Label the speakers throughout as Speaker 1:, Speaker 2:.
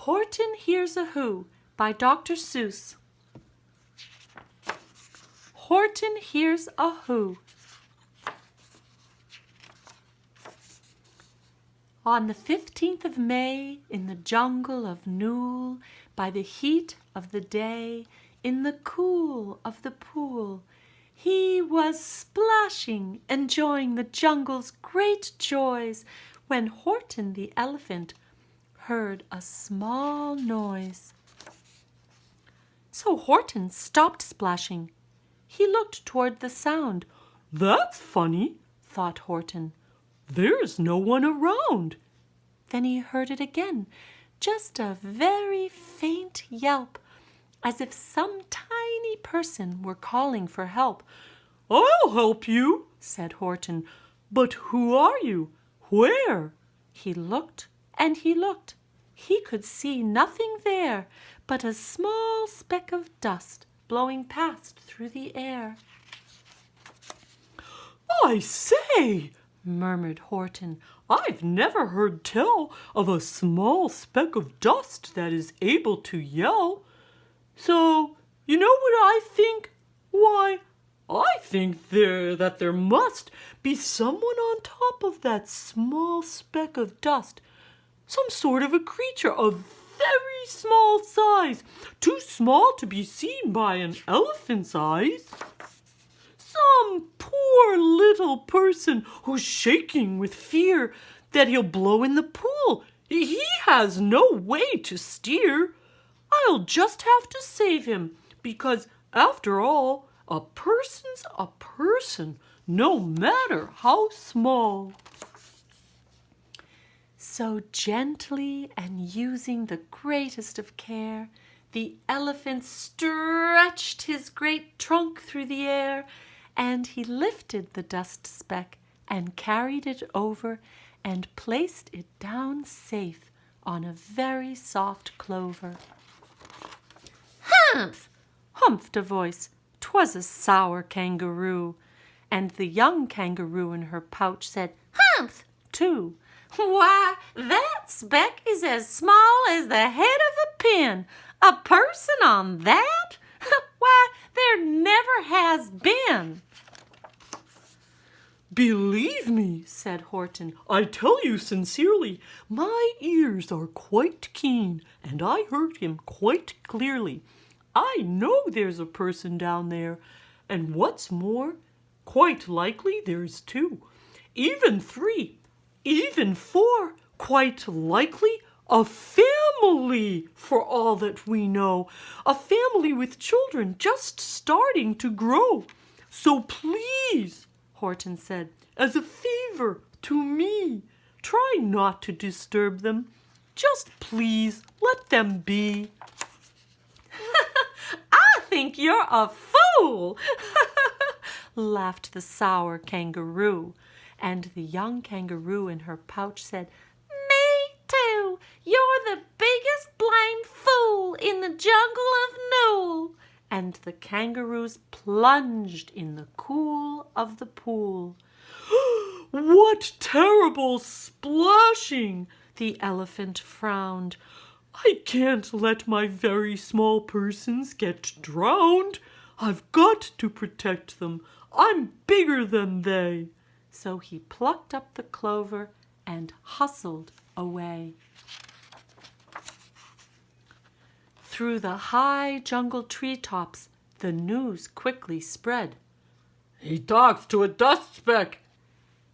Speaker 1: Horton Hears a Who by Dr. Seuss. Horton Hears a Who. On the 15th of May, in the jungle of Nool, by the heat of the day, in the cool of the pool, he was splashing, enjoying the jungle's great joys, when Horton the elephant heard a small noise. So Horton stopped splashing. He looked toward the sound. "That's funny," thought Horton. "There's no one around." Then he heard it again, just a very faint yelp, as if some tiny person were calling for help. "I'll help you," said Horton. "But who are you? Where?" He looked and he looked. He could see nothing there but a small speck of dust blowing past through the air. "I say," murmured Horton, "I've never heard tell of a small speck of dust that is able to yell. So, you know what I think? Why, I think that there must be someone on top of that small speck of dust, some sort of a creature of very small size, too small to be seen by an elephant's eyes. Some poor little person who's shaking with fear that he'll blow in the pool. He has no way to steer. I'll just have to save him, because, after all, a person's a person, no matter how small." So gently and using the greatest of care, the elephant stretched his great trunk through the air, and he lifted the dust speck and carried it over and placed it down safe on a very soft clover. "Humph!" humphed a voice. 'Twas a sour kangaroo, and the young kangaroo in her pouch said, "Humph!" too. "Why, that speck is as small as the head of a pin. A person on that? Why, there never has been." "Believe me," said Horton, "I tell you sincerely, my ears are quite keen, and I heard him quite clearly. I know there's a person down there, and what's more, quite likely there's two, even three, even four, quite likely a family, for all that we know, a family with children just starting to grow. So please," Horton said, "as a favor to me, try not to disturb them. Just please let them be." "I think you're a fool," laughed the sour kangaroo. And the young kangaroo in her pouch said, "Me too. You're the biggest blame fool in the jungle of Nool." And the kangaroos plunged in the cool of the pool. "What terrible splashing!" The elephant frowned. "I can't let my very small persons get drowned. I've got to protect them. I'm bigger than they." So he plucked up the clover and hustled away. Through the high jungle treetops, the news quickly spread. "He talks to a dust speck."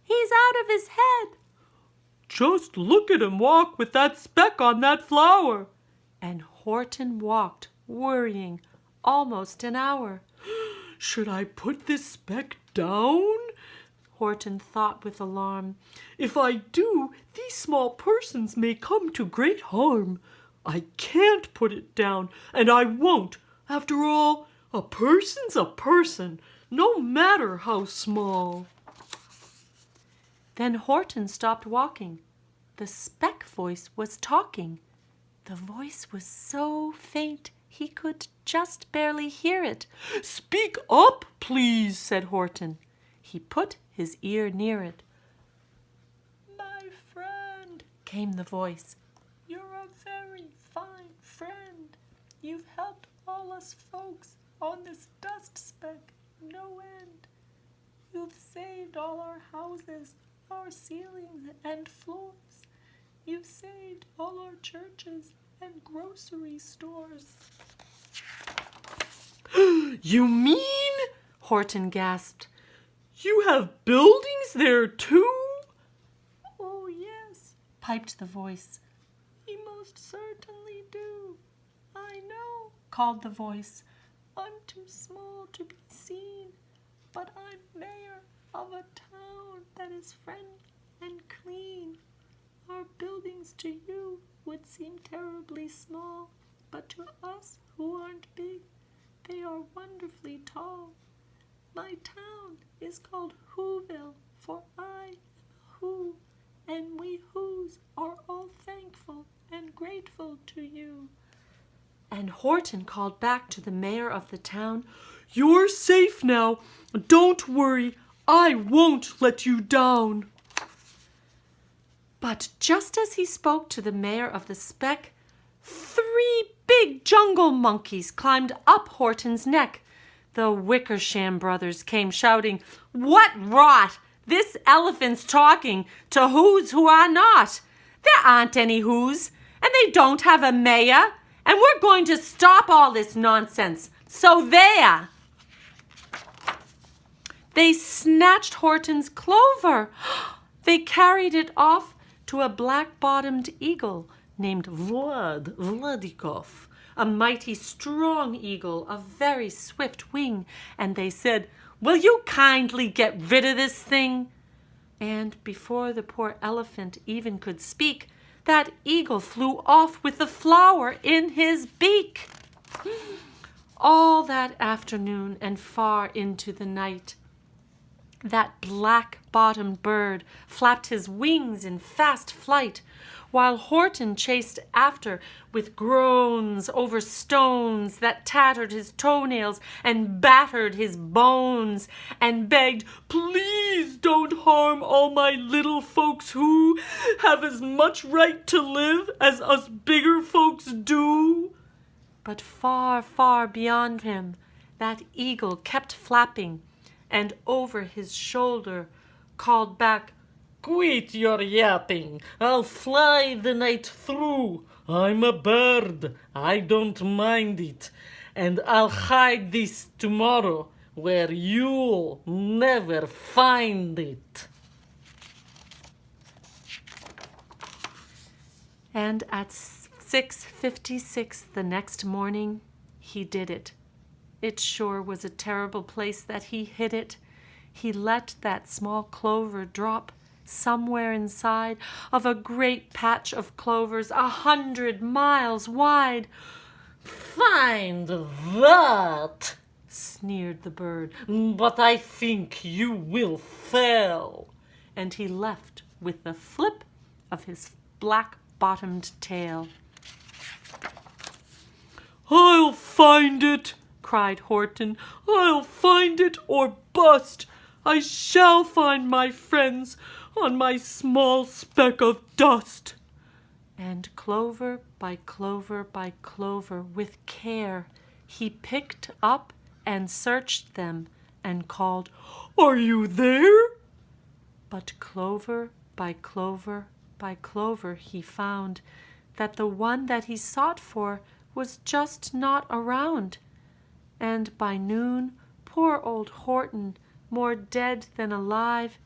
Speaker 1: "He's out of his head." "Just look at him walk with that speck on that flower." And Horton walked, worrying, almost an hour. "Should I put this speck down?" Horton thought with alarm. "If I do, these small persons may come to great harm. I can't put it down, and I won't. After all, a person's a person, no matter how small." Then Horton stopped walking. The speck voice was talking. The voice was so faint he could just barely hear it. "Speak up, please," said Horton. He put his ear near it. "My friend," came the voice, "you're a very fine friend. You've helped all us folks on this dust speck no end. You've saved all our houses, our ceilings and floors. You've saved all our churches and grocery stores.
Speaker 2: You mean, Horton gasped, you have buildings there too?
Speaker 1: Oh, yes, piped the voice. We most certainly do. I know, called the voice. I'm too small to be seen, but I'm mayor of a town that is friendly and clean. Our buildings to you would seem terribly small, but to us who aren't big, they are wonderfully tall. My town is called Whoville, for I am a Who, and we Whos are all thankful and grateful to you.
Speaker 2: And Horton called back to the mayor of the town, You're safe now. Don't worry. I won't let you down. But just as he spoke to the mayor of the speck, 3 big jungle monkeys climbed up Horton's neck. The Wickersham brothers came shouting, What rot! This elephant's talking to Whos who are not. There aren't any Whos, and they don't have a mayor, and we're going to stop all this nonsense. So there! They snatched Horton's clover. They carried it off to a black-bottomed eagle named Vladikov, a mighty strong eagle of very swift wing, and they said, Will you kindly get rid of this thing? And before the poor elephant even could speak, that eagle flew off with the flower in his beak. All that afternoon and far into the night, that black-bottomed bird flapped his wings in fast flight, while Horton chased after with groans over stones that tattered his toenails and battered his bones, and begged, Please don't harm all my little folks who have as much right to live as us bigger folks do. But far, far beyond him, that eagle kept flapping, and over his shoulder called back, Quit your yapping, I'll fly the night through. I'm a bird, I don't mind it, and I'll hide this tomorrow where you'll never find it. And at 6:56 the next morning, he did it. It sure was a terrible place that he hid it. He let that small clover drop somewhere inside of a great patch of clovers 100 miles wide. Find that, sneered the bird, but I think you will fail. And he left with the flip of his black-bottomed tail. I'll find it, cried Horton. I'll find it or bust. I shall find my friends on my small speck of dust. And clover by clover by clover, with care, he picked up and searched them and called, Are you there? But clover by clover by clover he found that the one that he sought for was just not around. And by noon, poor old Horton, more dead than alive,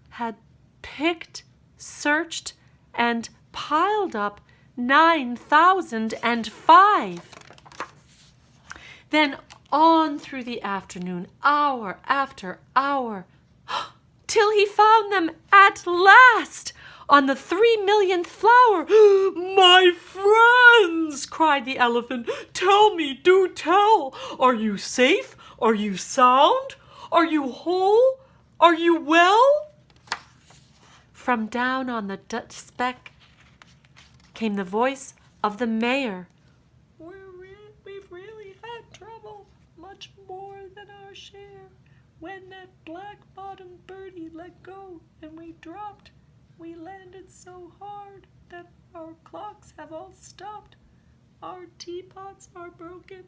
Speaker 2: had picked, searched, and piled up 9,005. Then on through the afternoon, hour after hour, till he found them at last on the 3,000,000th flower. My friends, cried the elephant, tell me, do tell, are you safe? Are you sound? Are you whole? Are you well? From down on the speck came the voice of the mayor.
Speaker 1: We've really had trouble, much more than our share. When that black-bottomed birdie let go and we dropped, we landed so hard that our clocks have all stopped. Our teapots are broken,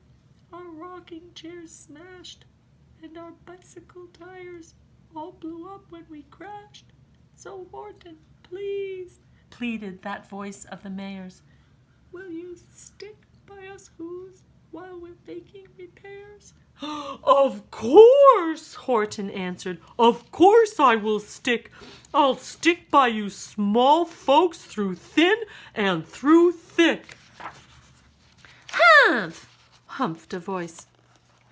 Speaker 1: our rocking chairs smashed, and our bicycle tires all blew up when we crashed. So Horton, please, pleaded that voice of the mayor's, will you stick by us Whos while we're making repairs?
Speaker 2: Of course, Horton answered. Of course I will stick. I'll stick by you small folks through thin and through thick.
Speaker 1: Humph, humphed a voice.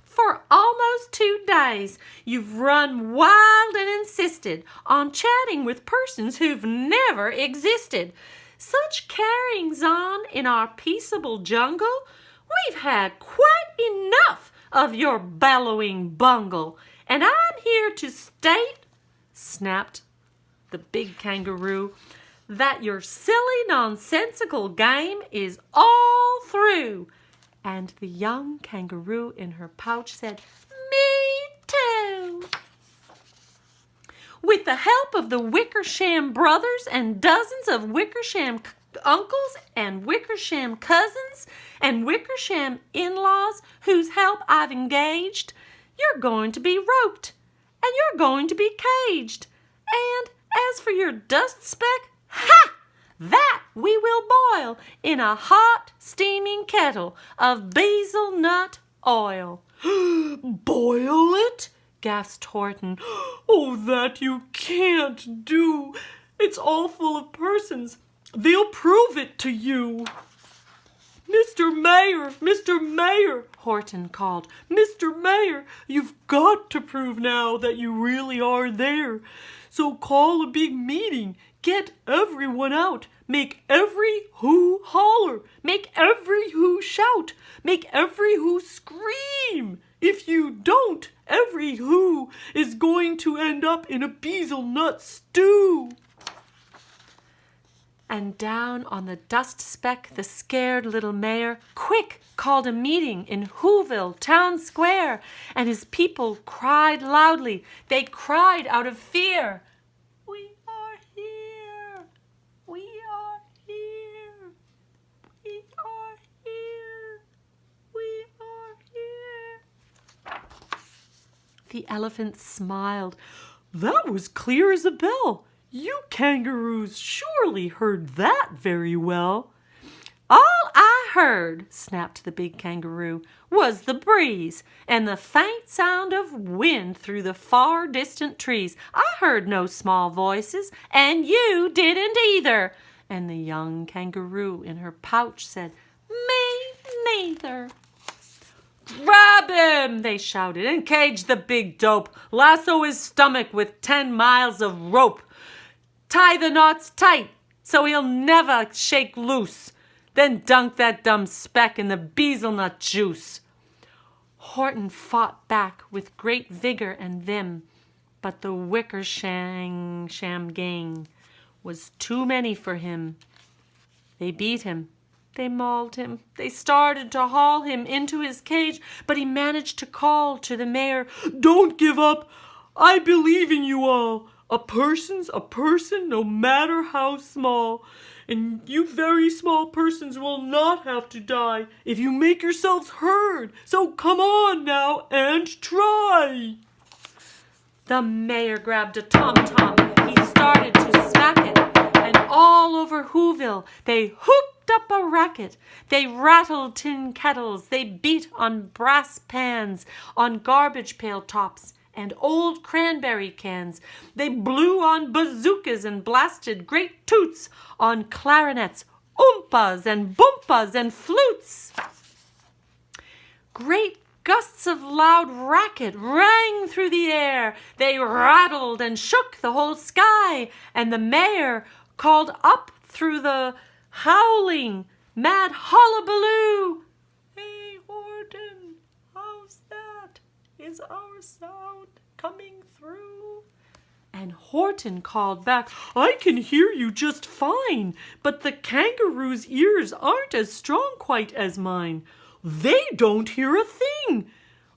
Speaker 1: For almost 2 days you've run wild and insisted on chatting with persons who've never existed. Such carryings on in our peaceable jungle, we've had quite enough of your bellowing bungle. And I'm here to state, snapped the big kangaroo, that your silly nonsensical game is all through. And the young kangaroo in her pouch said, me too. With the help of the Wickersham brothers and dozens of Wickersham uncles and Wickersham cousins and Wickersham in-laws whose help I've engaged, you're going to be roped and you're going to be caged. And as for your dust speck, ha! That we will boil in a hot, steaming kettle of basil nut oil.
Speaker 2: Boil it? Gasped Horton. Oh, that you can't do. It's all full of persons. They'll prove it to you. Mr. Mayor, Horton called. Mr. Mayor, you've got to prove now that you really are there. So call a big meeting. Get everyone out. Make every who holler. Make every who shout. Make every who scream. If you don't, every who is going to end up in a basil nut stew.
Speaker 1: And down on the dust speck, the scared little mayor quick called a meeting in Whoville town square, and his people cried loudly. They cried out of fear. We are here. We are here. We are here. We are here. The elephant smiled.
Speaker 2: That was clear as a bell. You kangaroos surely heard that very well.
Speaker 1: All I heard, snapped the big kangaroo, was the breeze and the faint sound of wind through the far distant trees. I heard no small voices, and you didn't either. And the young kangaroo in her pouch said, me neither. Grab him, they shouted, and cage the big dope. Lasso his stomach with 10 miles of rope. Tie the knots tight so he'll never shake loose. Then dunk that dumb speck in the basil nut juice. Horton fought back with great vigor and vim, but the Wickersham gang was too many for him. They beat him. They mauled him. They started to haul him into his cage, but he managed to call to the mayor,
Speaker 2: Don't give up. I believe in you all. A person's a person, no matter how small. And you very small persons will not have to die if you make yourselves heard. So come on now and try.
Speaker 1: The mayor grabbed a tom-tom. He started to smack it, and all over Whoville they whooped up a racket. They rattled tin kettles. They beat on brass pans, on garbage pail tops, and old cranberry cans. They blew on bazookas and blasted great toots on clarinets, oompas and boompas and flutes. Great gusts of loud racket rang through the air. They rattled and shook the whole sky, and the mayor called up through the howling, mad hullabaloo. Hey, Horton, how's that? Is our sound coming through? And Horton called back,
Speaker 2: I can hear you just fine, but the kangaroo's ears aren't as strong quite as mine. They don't hear a thing.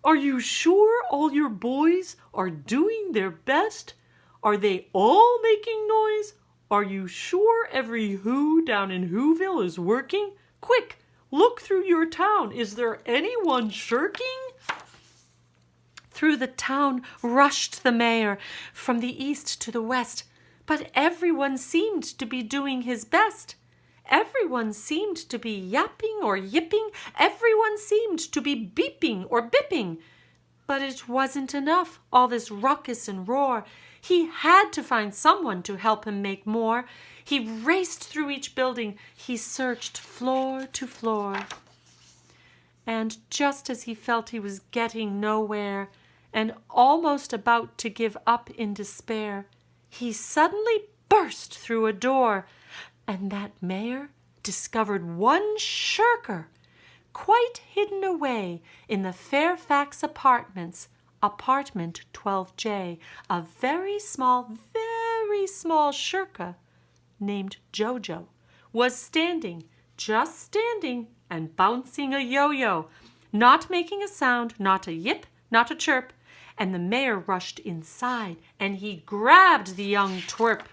Speaker 2: Are you sure all your boys are doing their best? Are they all making noise? Are you sure every who down in Whoville is working? Quick, Look through your town. Is there anyone shirking? Through the town rushed the mayor, from the east to the west, but everyone seemed to be doing his best. Everyone seemed to be yapping or yipping. Everyone seemed to be beeping or bipping. But it wasn't enough, all this ruckus and roar. He had to find someone to help him make more. He raced through each building. He searched floor to floor. And just as he felt he was getting nowhere and almost about to give up in despair, he suddenly burst through a door, and that mayor discovered one shirker quite hidden away in the Fairfax Apartments, apartment 12J, a very small shirker named Jojo was standing, just standing, and bouncing a yo-yo, not making a sound, not a yip, not a chirp. And the mayor rushed inside, and he grabbed the young twerp.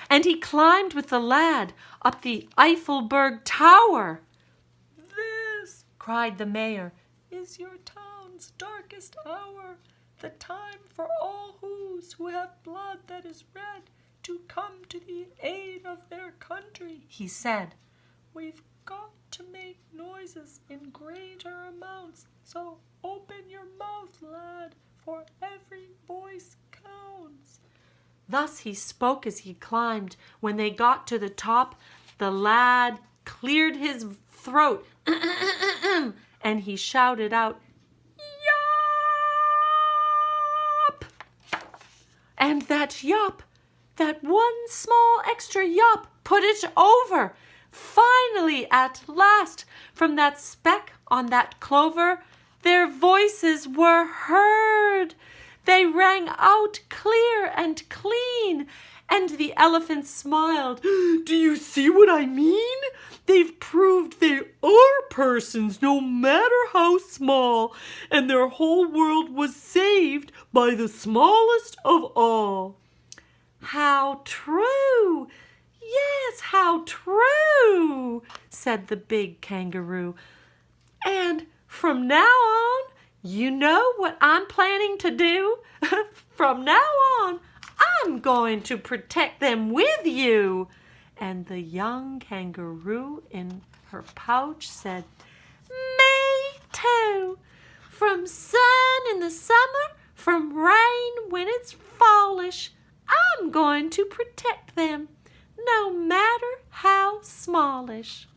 Speaker 2: And he climbed with the lad up the Eiffelberg Tower. "This," cried the mayor, "is your town's darkest hour, the time for all whos who have blood that is red to come to the aid of their country," he said. "We've got to make noises in greater amounts, so open your mouth, lad, for every voice counts." Thus he spoke as he climbed. When they got to the top, the lad cleared his throat and he shouted out, "Yop!" And that yop, that one small extra yop, put it over. Finally, at last, from that speck on that clover, their voices were heard. They rang out clear and clean, and the elephant smiled. "Do you see what I mean? They've proved they are persons, no matter how small, and their whole world was saved by the smallest of all." "How true! Yes, how true!" said the big kangaroo. "And from now on, you know what I'm planning to do? From now on, I'm going to protect them with you." And the young kangaroo in her pouch said, "Me too. From sun in the summer, from rain when it's fallish, I'm going to protect them, no matter how smallish."